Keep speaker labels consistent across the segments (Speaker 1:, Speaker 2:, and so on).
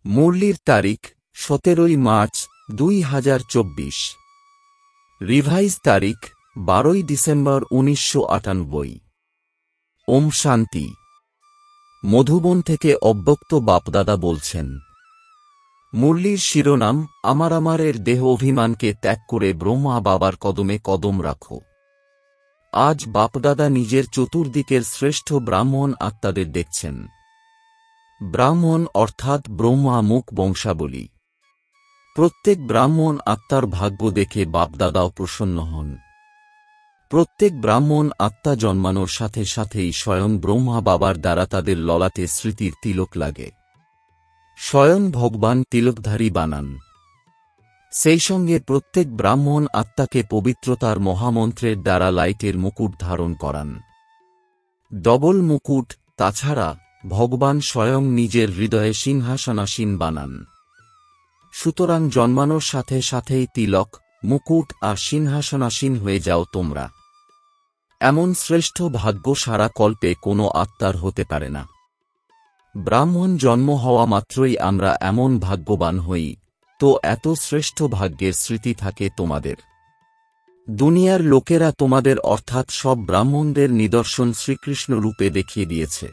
Speaker 1: মুরলির তারিখ ১৭ই March ২০২৪। Revise তারিখ ১২ই December ১৯৯৮। ওম শান্তি। মধুবন থেকে অব্যক্ত বাপদাদা বলছেন, মুরলির শিরোনাম আমারের দেহ অভিমানকে ত্যাগ করে ব্রহ্মা বাবার কদমে কদম রাখো। আজ বাপদাদা নিজের চতুর্দিকের শ্রেষ্ঠ ব্রাহ্মণ আত্মাদের দেখছেন। ব্রাহ্মণ অর্থাৎ ব্রহ্মা মুখ বংশাবলী। প্রত্যেক ব্রাহ্মণ আত্মার ভাগ্য দেখে বাপদাদাও প্রসন্ন হন। প্রত্যেক ব্রাহ্মণ আত্মা জন্মানোর সাথে সাথেই স্বয়ং ব্রহ্মা বাবার দ্বারা তাদের ললাটে স্মৃতির তিলক লাগে। স্বয়ং ভগবান তিলকধারী বানান। সেই সঙ্গে প্রত্যেক ব্রাহ্মণ আত্মাকে পবিত্রতার মহামন্ত্রের দ্বারা লাইটের মুকুট ধারণ করান। ডবল মুকুট। তাছাড়া ভগবান স্বয়ং নিজের হৃদয়ে সিংহাসনাসীন বানান। সুতরাং জন্মানোর সাথে সাথেই তিলক, মুকুট আর সিংহাসনাসীন হয়ে যাও তোমরা। এমন শ্রেষ্ঠ ভাগ্য সারা কল্পে কোনো আত্মার হতে পারে না। ব্রাহ্মণ জন্ম হওয়া মাত্রই আমরা এমন ভাগ্যবান হই। তো এত শ্রেষ্ঠ ভাগ্যের স্মৃতি থাকে তোমাদের। দুনিয়ার লোকেরা তোমাদের অর্থাৎ সব ব্রাহ্মণদের নিদর্শন শ্রীকৃষ্ণ রূপে দেখিয়ে দিয়েছে।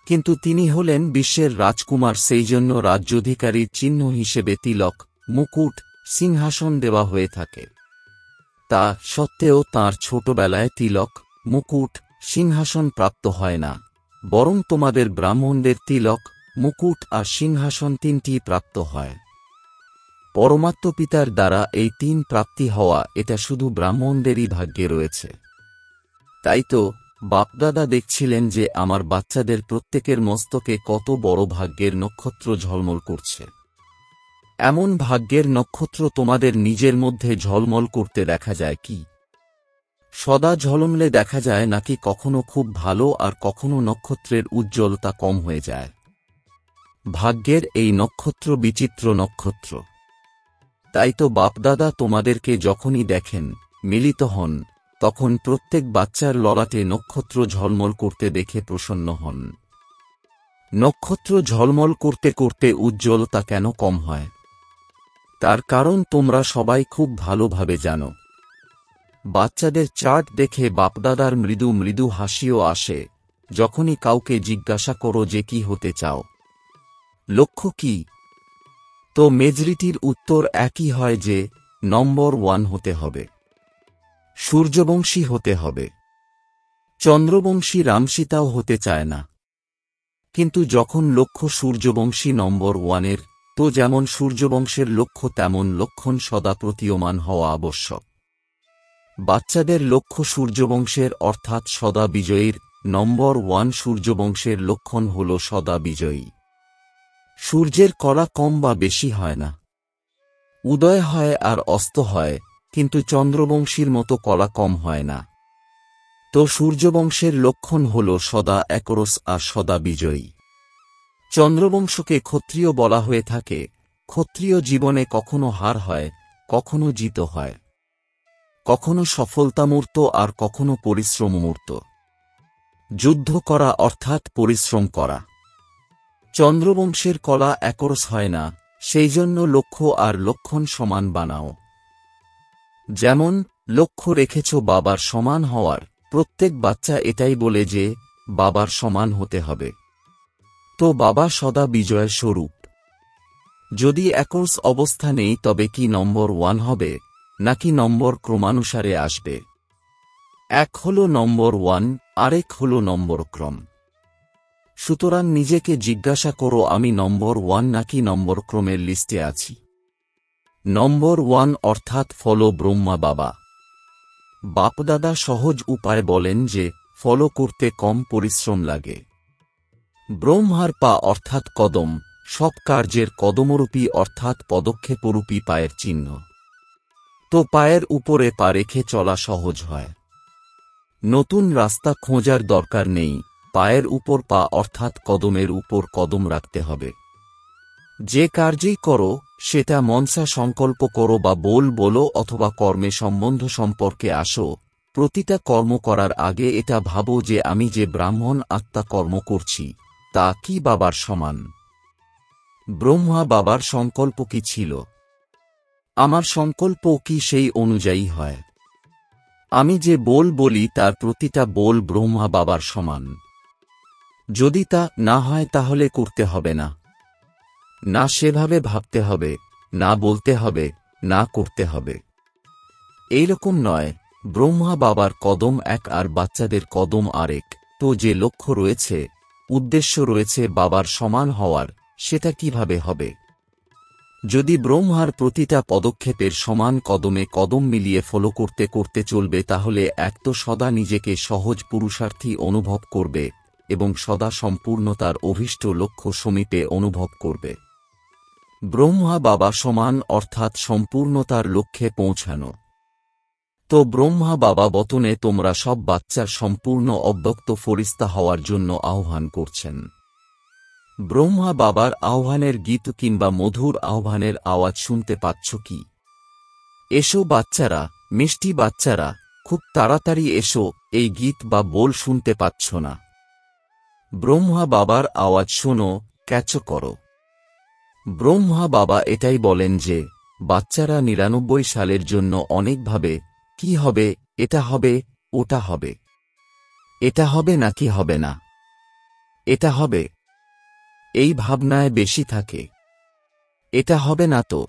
Speaker 1: কিন্তু তিনি হলেন বিশ্বের রাজকুমার, সেই জন্য রাজ্যাধিকারীর চিহ্ন হিসেবে তিলক, মুকুট, সিংহাসন দেওয়া হয়ে থাকে। তা সত্ত্বেও তাঁর ছোটবেলায় তিলক, মুকুট, সিংহাসন প্রাপ্ত হয় না, বরং তোমাদের ব্রাহ্মণদের তিলক, মুকুট আর সিংহাসন তিনটি প্রাপ্ত হয়। পরমাত্ম পিতার দ্বারা এই তিন প্রাপ্তি হওয়া এটা শুধু ব্রাহ্মণদেরই ভাগ্যে রয়েছে। তাই তো বাপদাদা দেখছিলেন যে আমার বাচ্চাদের প্রত্যেকের মস্তকে কত বড় ভাগ্যের নক্ষত্র ঝলমল করছে। এমন ভাগ্যের নক্ষত্র তোমাদের নিজের মধ্যে ঝলমল করতে দেখা যায় কি? সদা ঝলমলে দেখা যায় নাকি কখনো খুব ভালো আর কখনো নক্ষত্রের উজ্জ্বলতা কম হয়ে যায়? ভাগ্যের এই নক্ষত্র বিচিত্র নক্ষত্র। তাই তো বাপদাদা তোমাদেরকে যখনই দেখেন, মিলিত হন, তখন প্রত্যেক বাচ্চার ললাটে নক্ষত্র ঝলমল করতে দেখে প্রসন্ন হন। নক্ষত্র ঝলমল করতে করতে উজ্জ্বলতা কেন কম হয়? তার কারণ তোমরা সবাই খুব ভালোভাবে জানো। বাচ্চাদের চার্ট দেখে বাপদাদার মৃদু মৃদু হাসিও আসে যখনই কাউকে জিজ্ঞাসা করো যে কি হতে চাও, লক্ষ্য কি? তো মেজরিটির উত্তর একই হয় যে নম্বর 1 হতে হবে, সূর্যবংশী হতে হবে। চন্দ্রবংশী রামসীতাও হতে চায় না। কিন্তু যখন লক্ষ্য সূর্যবংশী নম্বর 1-এর, তো যেমন সূর্যবংশের লক্ষ্য তেমন লক্ষণ সদা প্রতীয়মান হওয়া আবশ্যক। বাচ্চাদের লক্ষ্য সূর্যবংশের অর্থাৎ সদা বিজয়ীর। নম্বর 1 সূর্যবংশের লক্ষণ হল সদা বিজয়ী। সূর্যের কলা কম বা বেশি হয় না, উদয় হয় আর অস্ত হয়, কিন্তু চন্দ্রবংশীর মতো কলা কম হয় না। তো সূর্যবংশের লক্ষণ হল সদা একরস আর সদা বিজয়ী। চন্দ্রবংশকে ক্ষত্রিয় বলা হয়ে থাকে। ক্ষত্রিয় জীবনে কখনো হার হয়, কখনো জিত হয়, কখনো সফলতামূর্ত আর কখনো পরিশ্রমমূর্ত। যুদ্ধ করা অর্থাৎ পরিশ্রম করা। চন্দ্রবংশের কলা একরস হয় না, সেই জন্য লক্ষ্য আর লক্ষণ সমান বানাও। যেমন লক্ষ্য রেখেছ বাবার সমান হওয়ার, প্রত্যেক বাচ্চা এটাই বলে যে বাবার সমান হতে হবে। তো বাবা সদা বিজয়ের স্বরূপ। যদি একরস অবস্থা নেই তবে কি নম্বর 1 হবে, নাকি নম্বর ক্রমানুসারে আসবে? এক হল নম্বর 1, আরেক হল নম্বর ক্রম। সুতরাং নিজেকে জিজ্ঞাসা করো আমি নম্বর 1 নাকি নম্বর ক্রমের লিস্টে আছি? নম্বর 1 অর্থাৎ ফলো ব্রহ্মা বাবা। বাপদাদা সহজ উপায় বলেন যে ফলো করতে কম পরিশ্রম লাগে। ব্রহ্মার পা অর্থাৎ কদম, সব কার্যের কদমরূপী অর্থাৎ পদক্ষেপরূপী পায়ের চিহ্ন। তো পায়ের উপরে পা রেখে চলা সহজ হয়। নতুন রাস্তা খোঁজার দরকার নেই, পায়ের উপর পা অর্থাৎ কদমের উপর কদম রাখতে হবে। যে কার্যই করো সেটা মনসা সংকল্প করো বা বলো অথবা কর্মে সম্বন্ধ সম্পর্কে আসো, প্রতিটা কর্ম করার আগে এটা ভাবো যে আমি যে ব্রাহ্মণ আত্মা কর্ম করছি তা কি বাবার সমান? ব্রহ্মা বাবার সংকল্প কি ছিল? আমার সংকল্প কি সেই অনুযায়ী হয়? আমি যে বলি তার প্রতিটা বল ব্রহ্মা বাবার সমান। যদি তা না হয় তাহলে করতে হবে না। না সেভাবে ভাবতে হবে, না বলতে হবে, না করতে হবে। এইরকম নয়, ব্রহ্মা বাবার কদম এক আর বাচ্চাদের কদম আরেক। তো যে লক্ষ্য রয়েছে, উদ্দেশ্য রয়েছে বাবার সমান হওয়ার, সেটা কিভাবে হবে? যদি ব্রহ্মার প্রতিটা পদক্ষেপের সমান কদমে কদম মিলিয়ে ফলো করতে করতে চলবে, তাহলে এক তো সদা নিজেকে সহজ পুরুষার্থী অনুভব করবে এবং সদা সম্পূর্ণতার অভীষ্ট লক্ষ্য সমীপে অনুভব করবে। ব্রহ্মা বাবা সমান অর্থাৎ সম্পূর্ণতার লক্ষ্যে পৌঁছানো। তো ব্রহ্মা বাবা বতনে তোমরা সব বাচ্চার সম্পূর্ণ অব্যক্ত ফরিস্তা হওয়ার জন্য আহ্বান করছেন। ব্রহ্মা বাবার আহ্বানের গীত কিংবা মধুর আহ্বানের আওয়াজ শুনতে পাচ্ছ কি? এসো বাচ্চারা, মিষ্টি বাচ্চারা, খুব তাড়াতাড়ি এসো, এই গীত বা বল শুনতে পাচ্ছ না? ব্রহ্মা বাবার আওয়াজ শোনো, ক্যাচ করো। ব্রহ্মা বাবা এটাই বলেন যে বাচ্চারা ৯৯ সালের জন্য অনেকভাবে কি হবে, এটা হবে, ওটা হবে, এটা হবে নাকি হবে না, এটা হবে, এই ভাবনায় বেশি থাকে। এটা হবে না তো,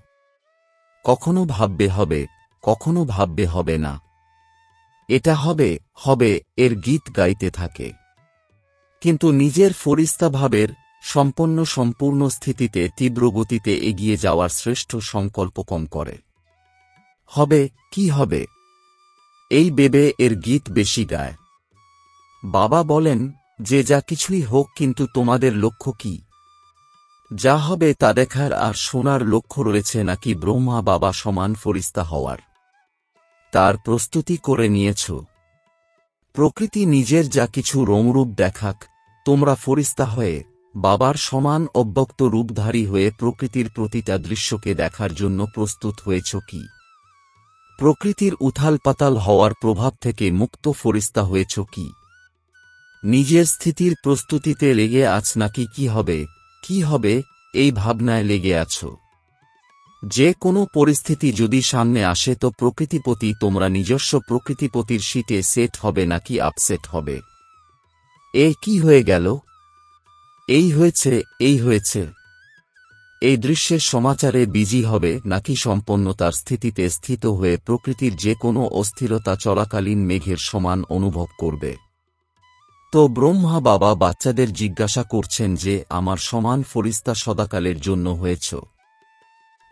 Speaker 1: কখনো ভাববে হবে, কখনো ভাববে হবে না, এটা হবে, হবে, এর গীত গাইতে থাকে। কিন্তু নিজের ফরিস্তা ভাবের সম্পূর্ণ স্থিতিতে তীব্র গতিতে এগিয়ে যাওয়ার শ্রেষ্ঠ সংকল্প কম করে। হবে, কি হবে, এই বেবে এর গীত বেশি গায়। বাবা বলেন যে যা কিছুই হোক, কিন্তু তোমাদের লক্ষ্য কি? যা হবে তা দেখার আর শোনার লক্ষ্য রয়েছে নাকি ব্রহ্মা বাবা সমান ফরিস্তা হওয়ার? তার প্রস্তুতি করে নিয়েছ? প্রকৃতি নিজের যা কিছু রংরূপ দেখাক, তোমরা ফরিস্তা হয়ে বাবার সমান অব্যক্ত রূপধারী হয়ে প্রকৃতির প্রতিটা দৃশ্যকে দেখার জন্য প্রস্তুত হয়েছ কি? প্রকৃতির উথাল পাতাল হওয়ার প্রভাব থেকে মুক্ত ফরিস্তা হয়েছ কি? নিজের স্থিতির প্রস্তুতিতে লেগে আছ নাকি কি হবে, কি হবে, এই ভাবনায় লেগে আছো? যে কোনো পরিস্থিতি যদি সামনে আসে তো প্রকৃতিপতি তোমরা নিজস্ব প্রকৃতিপতির শীটে সেট হবে নাকি আপসেট হবে? এ কি হয়ে গেল, এই হয়েছে, এই হয়েছে, এই দৃশ্যের সমাচারে বিজি হবে নাকি সম্পন্নতার স্থিতিতে স্থিত হয়ে প্রকৃতির যে কোনো অস্থিরতা চলাকালীন মেঘের সমান অনুভব করবে? তো ব্রহ্মা বাবা বাচ্চাদের জিজ্ঞাসা করছেন যে আমার সমান ফরিস্তা সদাকালের জন্য হয়েছ?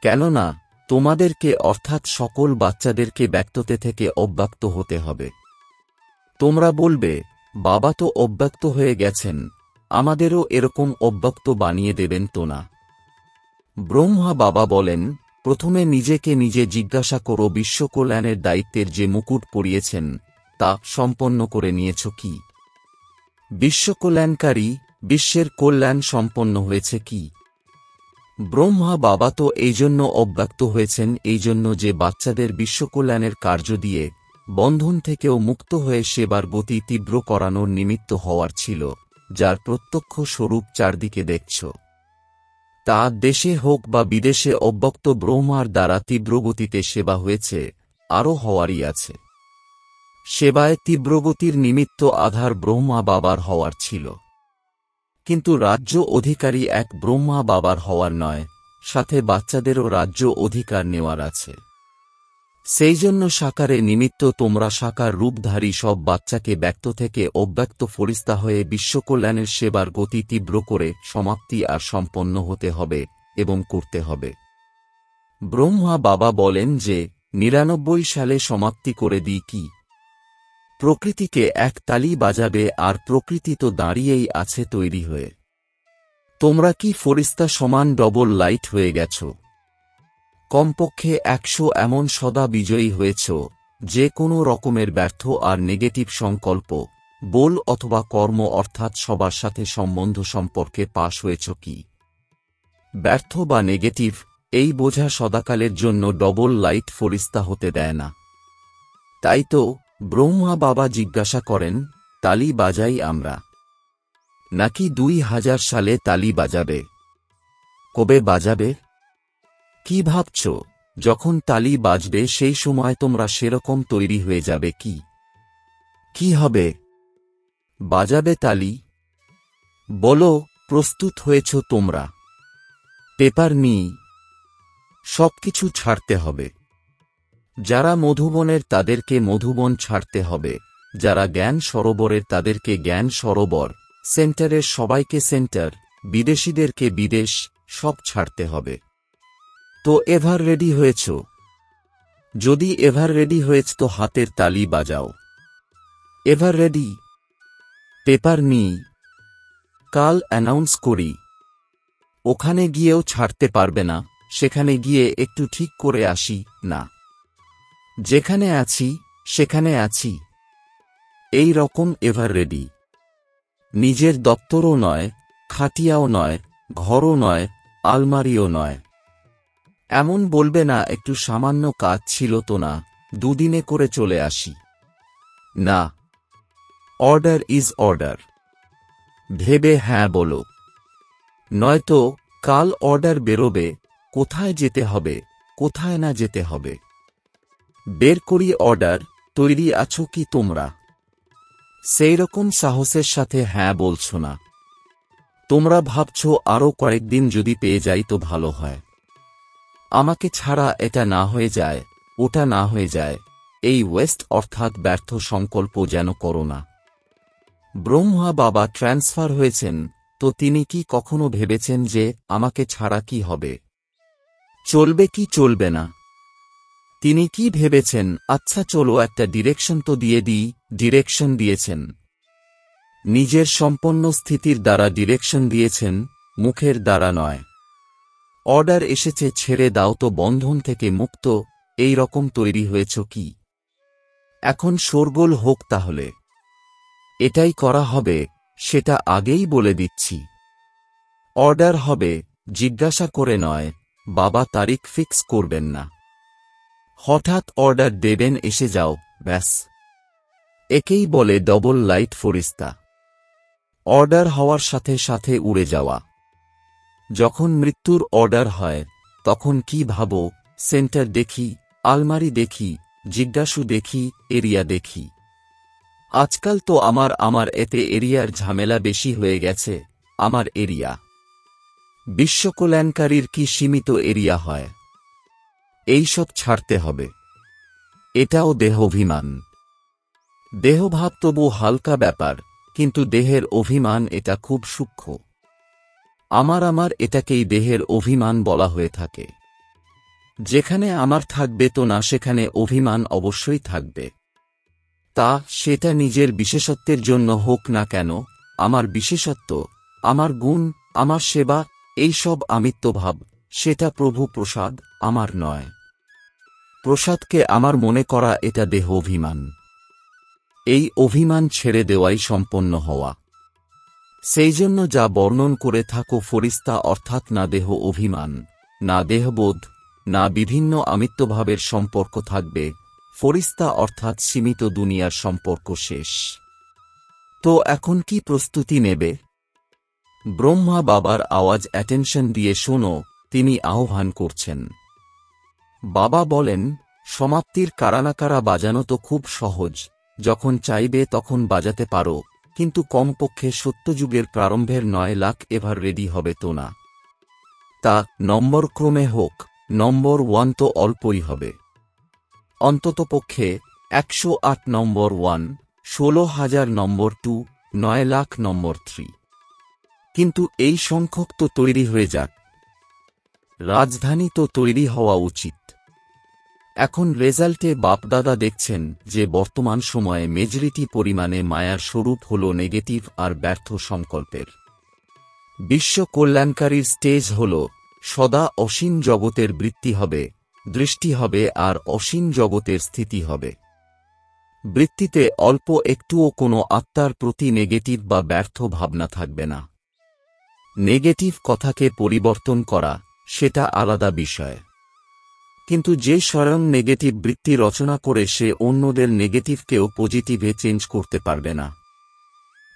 Speaker 1: কেননা তোমাদেরকে অর্থাৎ সকল বাচ্চাদেরকে ব্যক্ততে থেকে অব্যক্ত হতে হবে। তোমরা বলবে বাবা তো অব্যক্ত হয়ে গেছেন, আমাদেরও এরকম অব্যক্ত বানিয়ে দেবেন তো না? ব্রহ্মা বাবা বলেন, প্রথমে নিজেকে নিজে জিজ্ঞাসা করো বিশ্বকল্যাণের দায়িত্বের যে মুকুট পরিয়েছেন তা সম্পন্ন করে নিয়েছ কি? বিশ্বকল্যাণকারী বিশ্বের কল্যাণ সম্পন্ন হয়েছে কি? ব্রহ্মা বাবা তো এই জন্য অব্যক্ত হয়েছেন, এই জন্য যে বাচ্চাদের বিশ্বকল্যাণের কার্য দিয়ে বন্ধন থেকেও মুক্ত হয়ে সেবার গতি তীব্র করানোর নিমিত্ত হওয়ার ছিল, যার প্রত্যক্ষ স্বরূপ চারদিকে দেখছ। তা দেশে হোক বা বিদেশে অব্যক্ত ব্রহ্মার দ্বারা তীব্রগতিতে সেবা হয়েছে, আরও হওয়ারই আছে। সেবায় তীব্রগতির নিমিত্ত আধার ব্রহ্মা বাবার হওয়ার ছিল, কিন্তু রাজ্য অধিকারী এক ব্রহ্মা বাবার হওয়ার নয়, সাথে বাচ্চাদেরও রাজ্য অধিকার নেওয়ার আছে। সেই জন্য সাকারে নিমিত্ত তোমরা সাকার রূপধারী সব বাচ্চাকে ব্যক্ত থেকে অব্যক্ত ফরিস্তা হয়ে বিশ্বকল্যাণের সেবার গতি তীব্র করে সমাপ্তি আর সম্পন্ন হতে হবে এবং করতে হবে। ব্রহ্মা বাবা বলেন যে ৯৯ সালে সমাপ্তি করে দিই কি? প্রকৃতিকে এক তালি বাজাবে আর প্রকৃতি তো দাঁড়িয়েই আছে তৈরি হয়ে। তোমরা কি ফরিস্তা সমান ডবল লাইট হয়ে গেছ? কমপক্ষে ১০০ এমন সদা বিজয়ী হয়েছ, যে কোনো রকমের ব্যর্থ আর নেগেটিভ সংকল্প, বল অথবা কর্ম অর্থাৎ সবার সাথে সম্বন্ধ সম্পর্কে পাশ হয়েছ কি? ব্যর্থ বা নেগেটিভ, এই বোঝা সদাকালের জন্য ডবল লাইট ফরিস্তা হতে দেয় না। তাই তো ব্রহ্মা বাবা জিজ্ঞাসা করেন, তালি বাজাই আমরা নাকি ২০০০ সালে তালি বাজাবে? কবে বাজাবে? কি ভাবছ যখন তালি বাজবে সেই সময় তোমরা সেরকম তৈরি হয়ে যাবে? কি হবে? বাজাবে তালি? বলো, প্রস্তুত হয়েছ তোমরা? পেপার নিই। সবকিছু ছাড়তে হবে। যারা মধুবনের তাদেরকে মধুবন ছাড়তে হবে, যারা জ্ঞান সরোবরের তাদেরকে জ্ঞান সরোবর, সেন্টারের সবাইকে সেন্টার, বিদেশিদেরকে বিদেশ, সব ছাড়তে হবে। তো এভার রেডি হয়েছ? যদি এভার রেডি হয়েছ তো হাতের তালি বাজাও। Ever ready? পেপার নিই। কাল অ্যানাউন্স করি। ওখানে গিয়েও ছাড়তে পারবে না, সেখানে গিয়ে একটু ঠিক করে আসি না? যেখানে আছি সেখানে আছি। এই রকম এভার রেডি। নিজের দপ্তরও নয়, খাটিয়াও নয়, ঘরও নয়, আলমারিও নয়। এমন বলবে না একটু সামান্য কাজ ছিল তো না, দুদিনে করে চলে আসি। না, অর্ডার ইজ অর্ডার। ভেবে হ্যাঁ বলো। নয়তো কাল অর্ডার বেরোবে, কোথায় যেতে হবে, কোথায় না যেতে হবে। বের করি অর্ডার। তৈরি আছো কি তোমরা? সেই রকম সাহসের সাথে হ্যাঁ বলছো না। তোমরা ভাবছো আরও কয়েকদিন যদি পেয়ে যাই তো ভালো হয়। আমাকে ছাড়া এটা না হয়ে যায়, ওটা না হয়ে যায়, এই ওয়েস্ট অর্থাৎ ব্যর্থ সংকল্প যেন করো না। ব্রহ্মা বাবা ট্রান্সফার হয়েছেন, তো তিনি কি কখনো ভেবেছেন যে আমাকে ছাড়া কি হবে, চলবে কি চলবে না? তিনি কি ভেবেছেন আচ্ছা চলো একটা ডিরেকশন তো দিয়ে দিই? ডিরেকশন দিয়েছেন। নিজের সম্পন্ন স্থিতির দ্বারা ডিরেকশন দিয়েছেন, মুখের দ্বারা নয়। অর্ডার এসেছে ছেড়ে দাও তো বন্ধন থেকে মুক্ত, এই রকম তৈরি হয়েছ কি? এখন শোরগোল হোক তাহলে। এটাই করা হবে, সেটা আগেই বলে দিচ্ছি। অর্ডার হবে, জিজ্ঞাসা করে নয়, বাবা তারিখ ফিক্স করবেন না। হঠাৎ অর্ডার দেবেন, এসে যাও, ব্যাস। একেই বলে ডবল লাইট ফরিস্তা। অর্ডার হওয়ার সাথে সাথে উড়ে যাওয়া। যখন মৃত্যুর অর্ডার হয় তখন কি ভাবো? সেন্টার দেখি, আলমারি দেখি, জিজ্ঞাসু দেখি, এরিয়া দেখি। আজকাল তো আমার এতে এরিয়ার ঝামেলা বেশি হয়ে গেছে। আমার এরিয়া। বিশ্বকল্যাণকারীর কি সীমিত এরিয়া হয়? এইসব ছাড়তে হবে। এটাও দেহ অভিমান। দেহভাব তবু হালকা ব্যাপার, কিন্তু দেহের অভিমান এটা খুব সূক্ষ্ম। আমার এটাকেই দেহের অভিমান বলা হয়ে থাকে। যেখানে আমার থাকবে তো না সেখানে অভিমান অবশ্যই থাকবে। তা সেটা নিজের বিশেষত্বের জন্য হোক না কেন, আমার বিশেষত্ব, আমার গুণ, আমার সেবা, এই সব আমিত্বভাব, সেটা প্রভু প্রসাদ, আমার নয়। প্রসাদকে আমার মনে করা এটা দেহ অভিমান। এই অভিমান ছেড়ে দেওয়াই সম্পন্ন হওয়া। সেই জন্য যা বর্ণন করে থাকো ফরিস্তা অর্থাৎ না দেহ অভিমান, না দেহবোধ, না বিভিন্ন আমিত্বভাবের সম্পর্ক থাকবে। ফরিস্তা অর্থাৎ সীমিত দুনিয়ার সম্পর্ক শেষ। তো এখন কি প্রস্তুতি নেবে? ব্রহ্মা বাবার আওয়াজ অ্যাটেনশন দিয়ে শোনো, তিনি আহ্বান করছেন। বাবা বলেন, সমাপ্তির কারানাকারা বাজানো তো খুব সহজ, যখন চাইবে তখন বাজাতে পারো, কিন্তু কমপক্ষে সত্যযুগের প্রারম্ভের 9 লাখ এভার রেডি হবে তো না? তা নম্বর ক্রমে হোক, নম্বর 1 তো অল্পই হবে। অন্ততপক্ষে 108 নম্বর 1, 16,000 নম্বর 2, 9 লাখ নম্বর 3। কিন্তু এই সংখ্যক তো তৈরি হয়ে যাক। রাজধানী তো তৈরি হওয়া উচিত। এখন রেজাল্টে বাপদাদা দেখছেন যে বর্তমান সময়ে মেজরিটি পরিমাণে মায়ার স্বরূপ হল নেগেটিভ আর ব্যর্থ সংকল্পের। বিশ্ব কল্যাণকারীর স্টেজ হল সদা অসীম জগতের বৃত্তি হবে, দৃষ্টি হবে আর অসীম জগতের স্থিতি হবে। বৃত্তিতে অল্প একটুও কোনো আত্মার প্রতি নেগেটিভ বা ব্যর্থ ভাবনা থাকবে না। নেগেটিভ কথাকে পরিবর্তন করা, সেটা আলাদা বিষয়। কিন্তু যে স্বয়ং নেগেটিভ বৃত্তি রচনা করে সে অন্যদের নেগেটিভকেও পজিটিভে চেঞ্জ করতে পারবে না।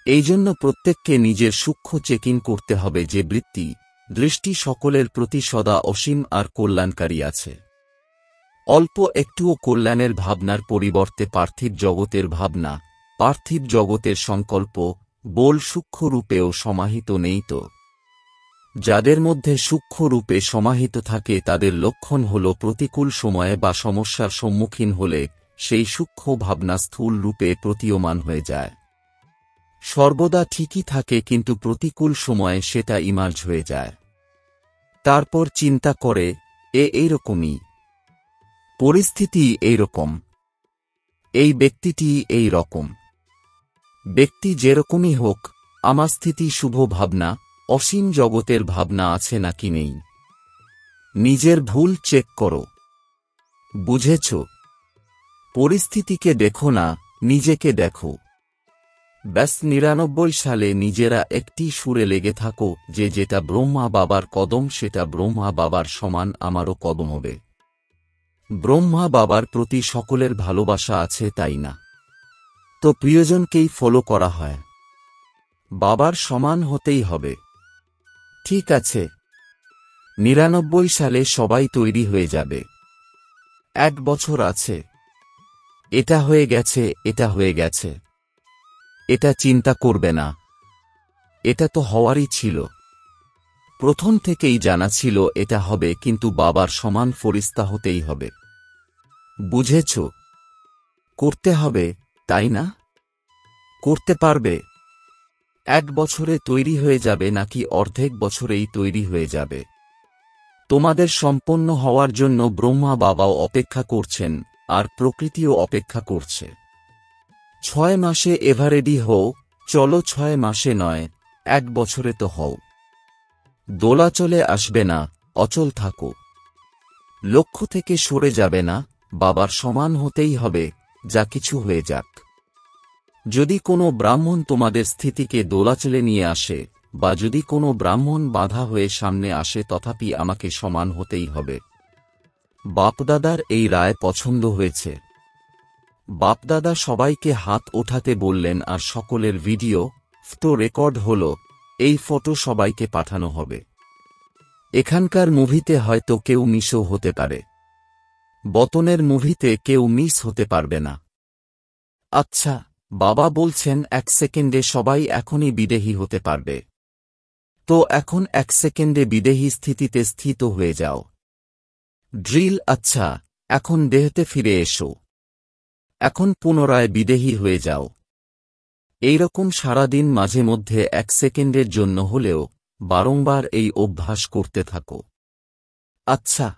Speaker 1: এই জন্য প্রত্যেককে নিজের সূক্ষ্ম চেকিং করতে হবে যে বৃত্তি, দৃষ্টি সকলের প্রতি সদা অসীম আর কল্যাণকারী আছে। অল্প একটুও কল্যাণের ভাবনার পরিবর্তে পার্থিব জগতের ভাবনা, পার্থিব জগতের সংকল্প, বল সূক্ষ্ম রূপেও সমাহিত নেই তো। যাদের মধ্যে সূক্ষ্ম রূপে সমাহিত থাকে তাদের লক্ষণ হল প্রতিকূল সময়ে বা সমস্যার সম্মুখীন হলে সেই সূক্ষ্ম ভাবনা স্থূল রূপে প্রতীয়মান হয়ে যায়। সর্বদা ঠিকই থাকে কিন্তু প্রতিকূল সময়ে সেটা ইমার্জ হয়ে যায়। তারপর চিন্তা করে এইরকমই পরিস্থিতি, এইরকম এই ব্যক্তিটি এই রকম। ব্যক্তি যেরকমই হোক, আমার স্থিতি শুভ ভাবনা, অসীম জগতের ভাবনা আছে নাকি নেই। নিজের ভুল চেক করো। বুঝেছ? পরিস্থিতিকে দেখো না, নিজেকে দেখো। ব্যাস ৯৯ সালে নিজেরা একটি সুরে লেগে থাকো যে যেটা ব্রহ্মা বাবার কদম সেটা ব্রহ্মা বাবার সমান আমারও কদম হবে। ব্রহ্মা বাবার প্রতি সকলের ভালোবাসা আছে, তাই না? তো প্রিয়জনকেই ফলো করা হয়। বাবার সমান হতেই হবে। ঠিক আছে, ৯৯ সালে সবাই তৈরি হয়ে যাবে। ১ বছর আছে। এটা হয়ে গেছে, এটা হয়ে গেছে, এটা চিন্তা করবে না। এটা তো হওয়ারই ছিল। প্রথম থেকেই জানা ছিল এটা হবে, কিন্তু বাবার সমান ফরিস্তা হতেই হবে। বুঝেছ? করতে হবে, তাই না? করতে পারবে? ১ বছরে তৈরি হয়ে যাবে নাকি অর্ধেক বছরেই তৈরি হয়ে যাবে? তোমাদের সম্পন্ন হওয়ার জন্য ব্রহ্মা বাবাও অপেক্ষা করছেন, আর প্রকৃতিও অপেক্ষা করছে। ৬ মাসে এভারেডি হও, চলো ৬ মাসে নয়, ১ বছরে তো হও। দোলাচলে আসবে না, অচল থাকো। লক্ষ্য থেকে সরে যাবে না, বাবার সমান হতেই হবে, যা কিছু হয়ে যাক। যদি কোনো ব্রাহ্মণ তোমাদের স্থিতিকে দোলাচলে নিয়ে আসে, বা যদি কোনো ব্রাহ্মণ বাধা হয়ে সামনে আসে, তথাপি আমাকে সমান হতেই হবে। বাপদাদার এই রায় পছন্দ হয়েছে। বাপদাদা সবাইকে হাত ওঠাতে বললেন আর সকলের ভিডিও ফটো রেকর্ড হল। এই ফটো সবাইকে পাঠানো হবে। এখানকার মুভিতে হয়তো কেউ মিসও হতে পারে। বতনের মুভিতে কেউ মিস হতে পারবে না। আচ্ছা, বাবা বলছেন ১ সেকেন্ডে সবাই এখনই বিদেহী হতে পারবে। তো এখন ১ সেকেন্ডে বিদেহী স্থিতিতে স্থিত হয়ে যাও। ড্রিল। আচ্ছা, এখন দেহতে ফিরে এসো। এখন পুনরায় বিদেহী হয়ে যাও। এইরকম সারাদিন মাঝে মধ্যে ১ সেকেন্ডের জন্য হলেও বারংবার এই অভ্যাস করতে থাকো। আচ্ছা,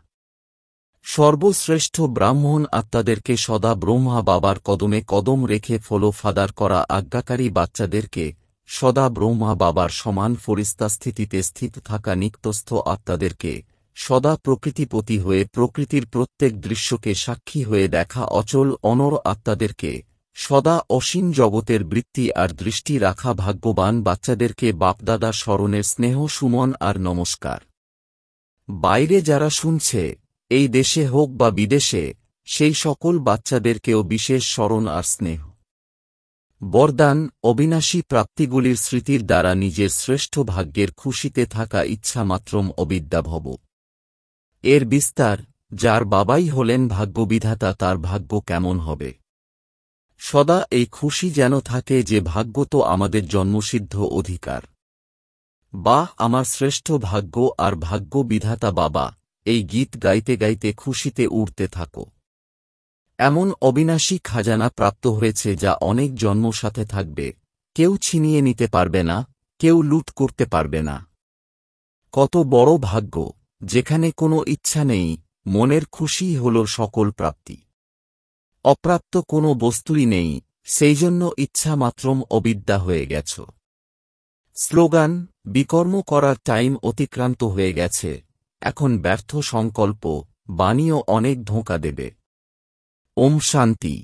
Speaker 1: সর্বশ্রেষ্ঠ ব্রাহ্মণ আত্মাদেরকে সদা ব্রহ্মা বাবার কদমে কদম রেখে ফলো ফাদার করা আজ্ঞাকারী বাচ্চাদেরকে সদা ব্রহ্মা বাবার সমান ফরিস্তা স্থিতিতে স্থিত থাকা নিত্যস্থ আত্মাদেরকে সদা প্রকৃতিপতি হয়ে প্রকৃতির প্রত্যেক দৃশ্যকে সাক্ষী হয়ে দেখা অচল অনর আত্মাদেরকে সদা অসীম জগতের বৃত্তি আর দৃষ্টি রাখা ভাগ্যবান বাচ্চাদেরকে বাপদাদা স্মরণের স্নেহ সুমন আর নমস্কার। বাইরে যারা শুনছে, এই দেশে হোক বা বিদেশে, সেই সকল বাচ্চাদেরকেও বিশেষ স্মরণ আর স্নেহ। বরদান, অবিনাশী প্রাপ্তিগুলির স্মৃতির দ্বারা নিজের শ্রেষ্ঠ ভাগ্যের খুশিতে থাকা ইচ্ছা মাত্রম অবিদ্যা ভব। এর বিস্তার, যার বাবাই হলেন ভাগ্যবিধাতা তার ভাগ্য কেমন হবে। সদা এই খুশি যেন থাকে যে ভাগ্য তো আমাদের জন্মসিদ্ধ অধিকার। বা আমার শ্রেষ্ঠ ভাগ্য আর ভাগ্য বিধাতা বাবা, এই গীত গাইতে গাইতে খুশিতে উড়তে থাকো। এমন অবিনাশী খাজানা প্রাপ্ত হয়েছে যা অনেক জন্ম সাথে থাকবে, কেউ ছিনিয়ে নিতে পারবে না, কেউ লুট করতে পারবে না। কত বড় ভাগ্য, যেখানে কোনো ইচ্ছা নেই, মনের খুশি হল সকল প্রাপ্তি। অপ্রাপ্ত কোনো বস্তুই নেই, সেই জন্য ইচ্ছা মাত্রম অবিদ্যা হয়ে গেছ। স্লোগান, বিকর্ম করার টাইম অতিক্রান্ত হয়ে গেছে, এখন ব্যর্থ সংকল্প বাণীও অনেক ধোঁকা দেবে। ওম শান্তি।